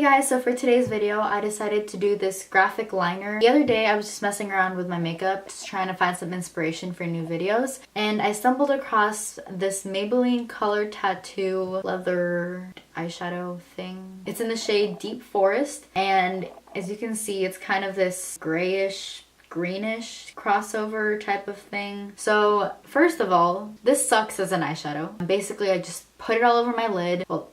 Hey guys, so for today's video I decided to do this graphic liner. The other day I was just messing around with my makeup, just trying to find some inspiration for new videos, and I stumbled across this Maybelline Color Tattoo leather eyeshadow thing. It's in the shade Deep Forest, and as you can see it's kind of this grayish greenish crossover type of thing. So first of all, this sucks as an eyeshadow. Basically I just put it all over my lid. Well,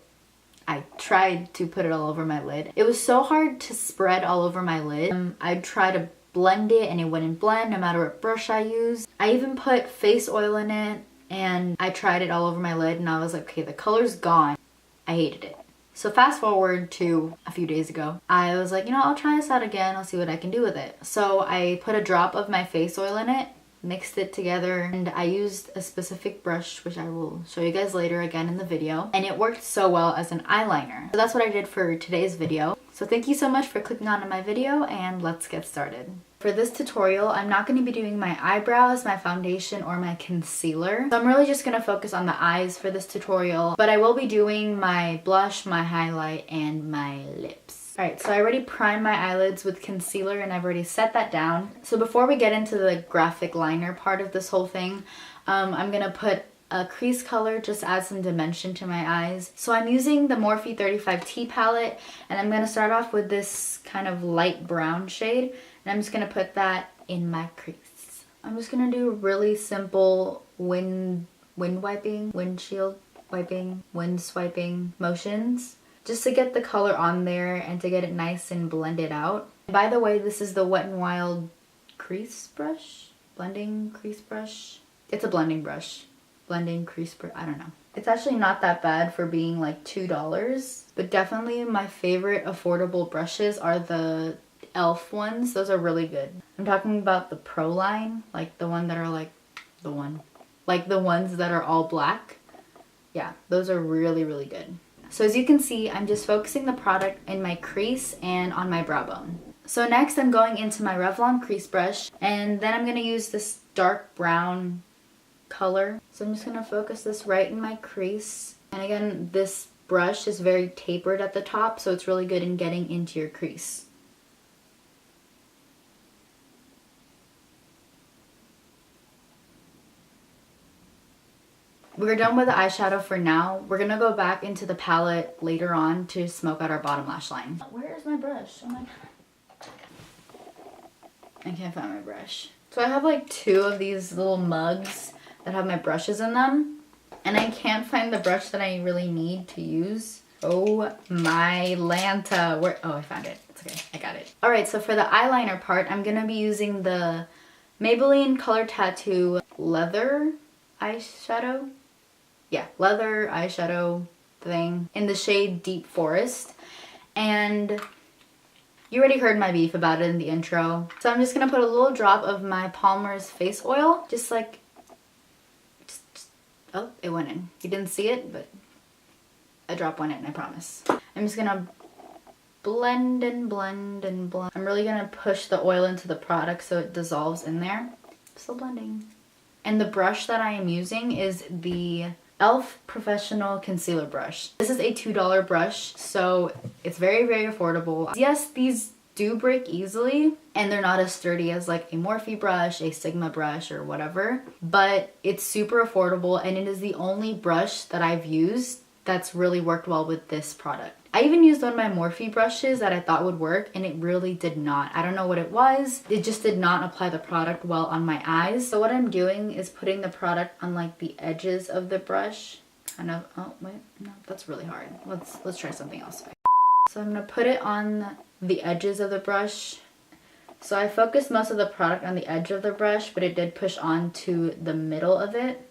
I tried to put it all over my lid. It was so hard to spread all over my lid. I'd try to blend it and it wouldn't blend no matter what brush I used. I even put face oil in it and I tried it all over my lid and I was like, okay, the color's gone. I hated it. So fast forward to a few days ago, I was like, you know, I'll try this out again. I'll see what I can do with it. So I put a drop of my face oil in it, mixed it together, and I used a specific brush, which I will show you guys later again in the video, and it worked so well as an eyeliner. So that's what I did for today's video. So thank you so much for clicking on my video, and let's get started. For this tutorial, I'm not going to be doing my eyebrows, my foundation, or my concealer. So I'm really just going to focus on the eyes for this tutorial, but I will be doing my blush, my highlight, and my lips. Alright, so I already primed my eyelids with concealer and I've already set that down. So before we get into the graphic liner part of this whole thing, I'm going to put a crease color, just add some dimension to my eyes. So I'm using the Morphe 35T palette, and I'm going to start off with this kind of light brown shade, and I'm just going to put that in my crease. I'm just going to do really simple windshield wiping, wind swiping motions, just to get the color on there and to get it nice and blended out. By the way, this is the Wet n Wild crease brush? Blending crease brush? It's a blending brush. Blending crease brush, I don't know. It's actually not that bad for being like $2, but definitely my favorite affordable brushes are the e.l.f. ones. Those are really good. I'm talking about the Pro line, like the one that are like the ones that are all black. Yeah, those are really, really good. So as you can see, I'm just focusing the product in my crease and on my brow bone. So next I'm going into my Revlon crease brush, and then I'm going to use this dark brown color. So I'm just going to focus this right in my crease. And again, this brush is very tapered at the top, so it's really good in getting into your crease. We're done with the eyeshadow for now. We're gonna go back into the palette later on to smoke out our bottom lash line. Where is my brush? Oh my God. I can't find my brush. So I have like 2 of these little mugs that have my brushes in them, and I can't find the brush that I really need to use. Oh my Lanta. Where? Oh, I found it. It's okay. I got it. Alright, so for the eyeliner part, I'm gonna be using the Maybelline Color Tattoo leather eyeshadow. Yeah, leather eyeshadow thing in the shade Deep Forest. And you already heard my beef about it in the intro. So I'm just going to put a little drop of my Palmer's face oil. Just like, oh, it went in. You didn't see it, but a drop went in, I promise. I'm just going to blend and blend and blend. I'm really going to push the oil into the product so it dissolves in there. Still blending. And the brush that I am using is the e.l.f. Professional Concealer Brush. This is a $2 brush, so it's very, very affordable. Yes, these do break easily, and they're not as sturdy as like a Morphe brush, a Sigma brush, or whatever, but it's super affordable, and it is the only brush that I've used that's really worked well with this product. I even used one of my Morphe brushes that I thought would work, and it really did not. I don't know what it was. It just did not apply the product well on my eyes. So what I'm doing is putting the product on like the edges of the brush. Kind of, oh wait, no, that's really hard. Let's try something else. So I'm gonna put it on the edges of the brush. So I focused most of the product on the edge of the brush, but it did push on to the middle of it.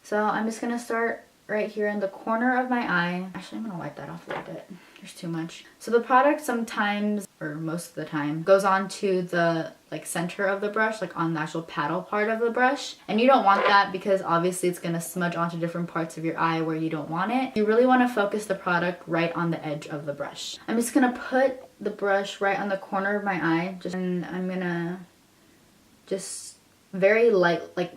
So I'm just gonna start right here in the corner of my eye. Actually, I'm gonna wipe that off a little bit. There's too much. So the product sometimes, or most of the time, goes on to the like center of the brush, like on the actual paddle part of the brush. And you don't want that because obviously it's gonna smudge onto different parts of your eye where you don't want it. You really wanna focus the product right on the edge of the brush. I'm just gonna put the brush right on the corner of my eye, and I'm gonna just very light, like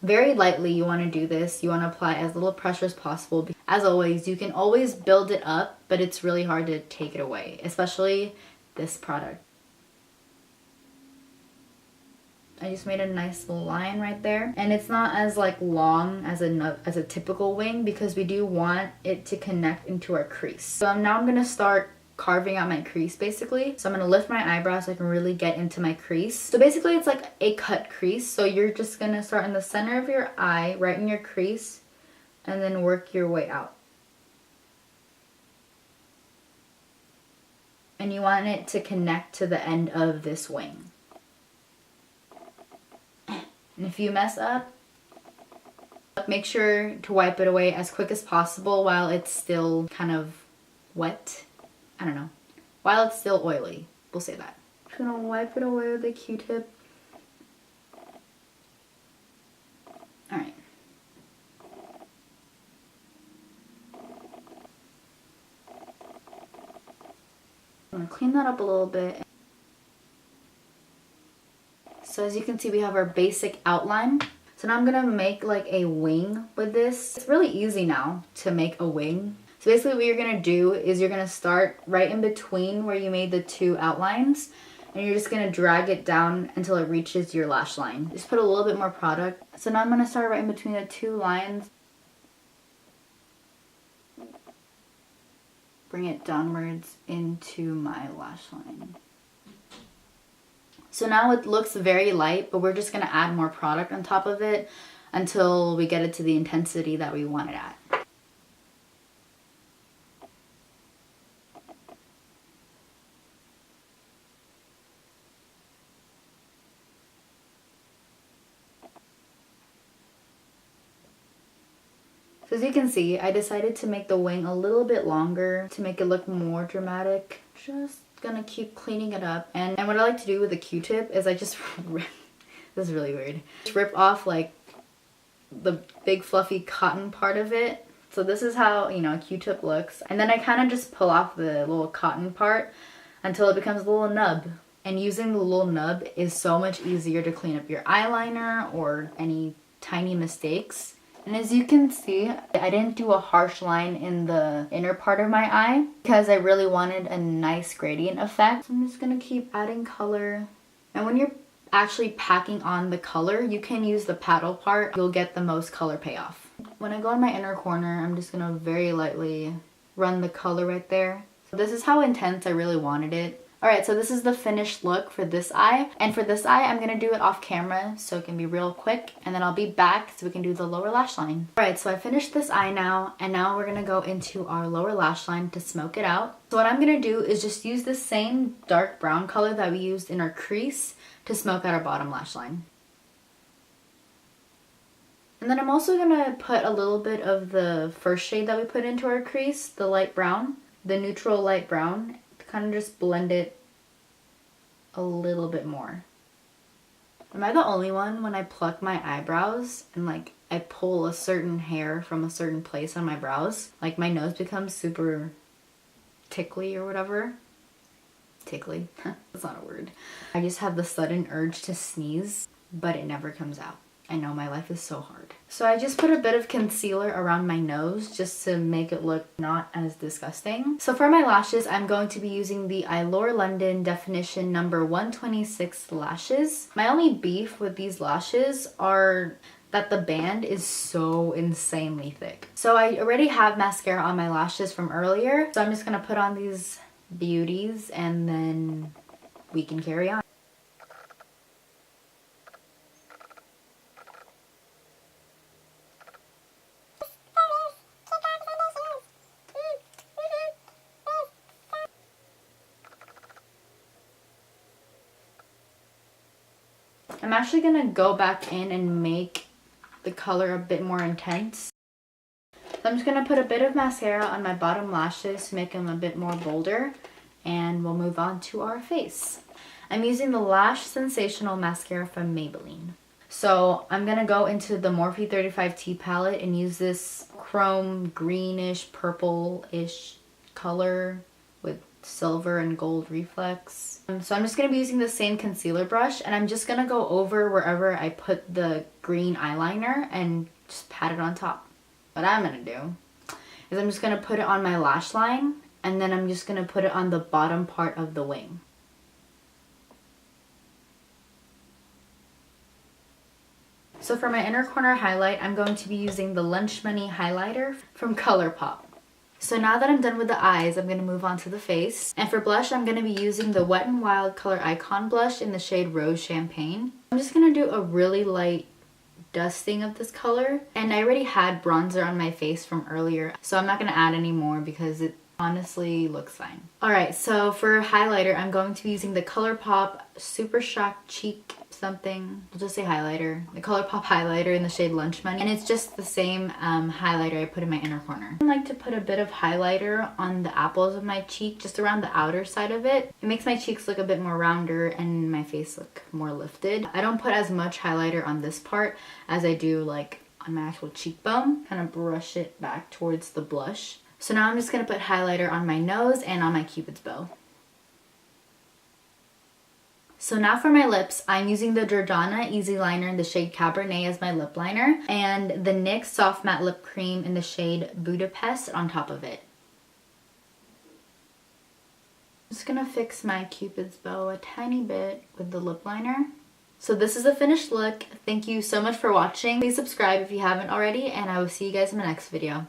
Very lightly you want to do this. You want to apply as little pressure as possible. As always, you can always build it up, but it's really hard to take it away, especially this product. I just made a nice little line right there, and it's not as like long as a typical wing because we do want it to connect into our crease. So now I'm gonna start carving out my crease basically. So I'm gonna lift my eyebrows so I can really get into my crease. So basically it's like a cut crease. So you're just gonna start in the center of your eye, right in your crease, and then work your way out. And you want it to connect to the end of this wing. And if you mess up, make sure to wipe it away as quick as possible while it's still kind of wet. I don't know. While it's still oily. We'll say that. I'm just gonna wipe it away with a Q-tip. Alright. I'm gonna clean that up a little bit. So as you can see, we have our basic outline. So now I'm gonna make like a wing with this. It's really easy now to make a wing. So basically what you're gonna do is you're gonna start right in between where you made the two outlines, and you're just gonna drag it down until it reaches your lash line. Just put a little bit more product. So now I'm gonna start right in between the two lines. Bring it downwards into my lash line. So now it looks very light, but we're just going to add more product on top of it until we get it to the intensity that we want it at. So as you can see, I decided to make the wing a little bit longer to make it look more dramatic. Just gonna keep cleaning it up, and what I like to do with a Q-tip is I just rip, this is really weird, just rip off like the big fluffy cotton part of it. So this is how, you know, a Q-tip looks, and then I kind of just pull off the little cotton part until it becomes a little nub. And using the little nub is so much easier to clean up your eyeliner or any tiny mistakes. And as you can see, I didn't do a harsh line in the inner part of my eye because I really wanted a nice gradient effect. So I'm just going to keep adding color. And when you're actually packing on the color, you can use the paddle part. You'll get the most color payoff. When I go in my inner corner, I'm just going to very lightly run the color right there. So this is how intense I really wanted it. Alright, so this is the finished look for this eye. And for this eye, I'm going to do it off camera so it can be real quick. And then I'll be back so we can do the lower lash line. Alright, so I finished this eye now. And now we're going to go into our lower lash line to smoke it out. So what I'm going to do is just use the same dark brown color that we used in our crease to smoke out our bottom lash line. And then I'm also going to put a little bit of the first shade that we put into our crease, the light brown, the neutral light brown. Kind of just blend it a little bit more. Am I the only one when I pluck my eyebrows and like I pull a certain hair from a certain place on my brows? Like my nose becomes super tickly or whatever. Tickly? That's not a word. I just have the sudden urge to sneeze, but it never comes out. I know, my life is so hard. So I just put a bit of concealer around my nose just to make it look not as disgusting. So for my lashes, I'm going to be using the Eyelure London Definition number 126 lashes. My only beef with these lashes are that the band is so insanely thick. So I already have mascara on my lashes from earlier. So I'm just gonna put on these beauties and then we can carry on. I'm actually gonna go back in and make the color a bit more intense. So I'm just gonna put a bit of mascara on my bottom lashes to make them a bit more bolder, and we'll move on to our face. I'm using the Lash Sensational Mascara from Maybelline. So I'm gonna go into the Morphe 35T palette and use this chrome greenish purple-ish color with silver and gold reflex. So I'm just going to be using the same concealer brush, and I'm just going to go over wherever I put the green eyeliner and just pat it on top. What I'm gonna do is I'm just gonna put it on my lash line, and then I'm just gonna put it on the bottom part of the wing. So for my inner corner highlight, I'm going to be using the Lunch Money highlighter from Colourpop. So now that I'm done with the eyes, I'm going to move on to the face. And for blush, I'm going to be using the Wet n Wild Color Icon blush in the shade Rose Champagne. I'm just going to do a really light dusting of this color. And I already had bronzer on my face from earlier, so I'm not going to add any more because it honestly looks fine. Alright, so for highlighter, I'm going to be using the Colourpop Super Shock Cheek something. We'll just say highlighter. The Colourpop highlighter in the shade Lunch Money. And it's just the same highlighter I put in my inner corner. I like to put a bit of highlighter on the apples of my cheek, just around the outer side of it. It makes my cheeks look a bit more rounder and my face look more lifted. I don't put as much highlighter on this part as I do like on my actual cheekbone. Kind of brush it back towards the blush. So now I'm just going to put highlighter on my nose and on my cupid's bow. So now for my lips, I'm using the Jordana Easyliner in the shade Cabernet as my lip liner, and the NYX Soft Matte Lip Cream in the shade Budapest on top of it. I'm just going to fix my cupid's bow a tiny bit with the lip liner. So this is the finished look. Thank you so much for watching. Please subscribe if you haven't already, and I will see you guys in my next video.